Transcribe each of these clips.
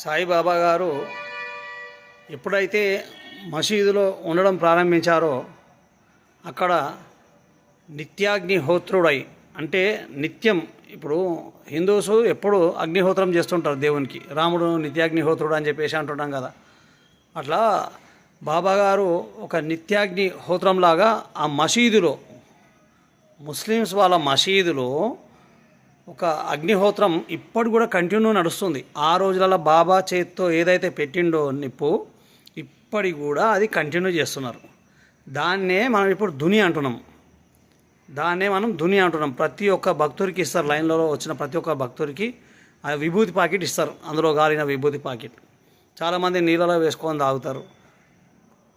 సాయిబాబా గారు ఎప్పుడైతే మసీదులో ఉండడం ప్రారంభించారో అక్కడ నిత్యాగ్నిహోత్రుడై అంటే నిత్యం ఇప్పుడు హిందూస్ ఎప్పుడు అగ్నిహోత్రం చేస్తుంటారు దేవునికి. రాముడు నిత్యాగ్నిహోత్రుడు అని చెప్పేసి అంటుంటాం కదా. అట్లా బాబా గారు ఒక నిత్యాగ్నిహోత్రంలాగా ఆ మసీదులో, ముస్లిమ్స్ వాళ్ళ మసీదులో ఒక అగ్నిహోత్రం ఇప్పటి కూడా కంటిన్యూ నడుస్తుంది. ఆ రోజులలో బాబా చేతితో ఏదైతే పెట్టిండో నిప్పు ఇప్పటికి కూడా అది కంటిన్యూ చేస్తున్నారు. దాన్నే మనం ఇప్పుడు ధుని అంటున్నాం. ప్రతి ఒక్క భక్తుడికి ఇస్తారు. లైన్లలో వచ్చిన ప్రతి ఒక్క భక్తుడికి ఆ విభూతి ప్యాకెట్ ఇస్తారు. అందులో గాలిన విభూతి ప్యాకెట్ చాలామంది నీళ్ళలో వేసుకొని తాగుతారు.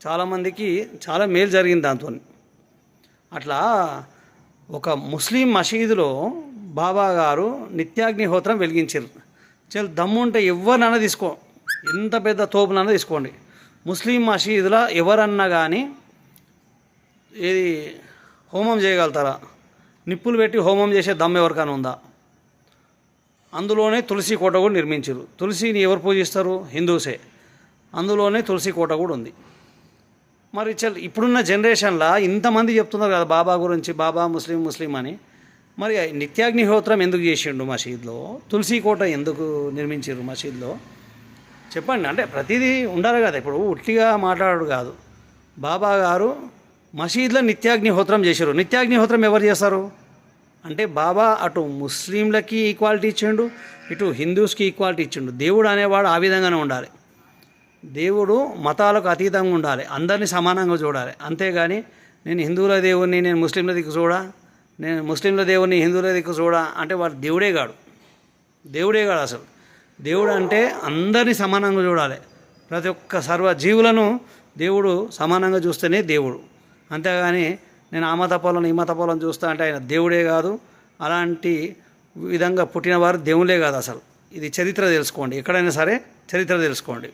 చాలామందికి చాలా మేలు జరిగింది దాంతో. అట్లా ఒక ముస్లిం మసీదులో బాబా గారు నిత్యాగ్నిహోత్రం వెలిగించారు. చాలా దమ్ముంటే ఎవరినైనా తీసుకో, ఎంత పెద్ద తోపునైనా తీసుకోండి. ముస్లిం మసీదులో ఎవరన్నా కానీ ఏది హోమం చేయగలుగుతారా? నిప్పులు పెట్టి హోమం చేసే దమ్ము ఎవరికైనా ఉందా? అందులోనే తులసి కోట కూడా నిర్మించారు. తులసిని ఎవరు పూజిస్తారు? హిందూసే. అందులోనే తులసి కోట కూడా ఉంది. మరి ఇప్పుడున్న జనరేషన్లో ఇంతమంది చెప్తున్నారు కదా బాబా గురించి, బాబా ముస్లిం అని. మరి నిత్యాగ్నిహోత్రం ఎందుకు చేసిండు మసీద్లో? తులసి కోట ఎందుకు నిర్మించారు మసీద్లో? చెప్పండి. అంటే ప్రతిదీ ఉండాలి కదా. ఇప్పుడు ఉట్టిగా మాట్లాడు కాదు. బాబా గారు మసీద్లో నిత్యాగ్నిహోత్రం చేశారు. నిత్యాగ్నిహోత్రం ఎవరు చేస్తారు అంటే బాబా అటు ముస్లింలకి ఈక్వాలిటీ ఇచ్చిండు, ఇటు హిందూస్కి ఈక్వాలిటీ ఇచ్చిండు. దేవుడు అనేవాడు ఆ విధంగానే ఉండాలి. దేవుడు మతాలకు అతీతంగా ఉండాలి, అందరినీ సమానంగా చూడాలి. అంతేగాని నేను హిందువుల దేవుడిని నేను ముస్లింల దిక్కు చూడా, నేను ముస్లింల దేవుడిని హిందువుల దిక్కు చూడా అంటే వాడు దేవుడే కాడు అసలు. దేవుడు అంటే అందరినీ సమానంగా చూడాలి. ప్రతి ఒక్క సర్వ జీవులను దేవుడు సమానంగా చూస్తేనే దేవుడు. అంతేగాని నేను ఆ మత పొలం ఈ మత పొలం చూస్తా అంటే ఆయన దేవుడే కాదు. అలాంటి విధంగా పుట్టినవారు దేవుళ్ళే కాదు అసలు. ఇది చరిత్ర తెలుసుకోండి. ఎక్కడైనా సరే చరిత్ర తెలుసుకోండి.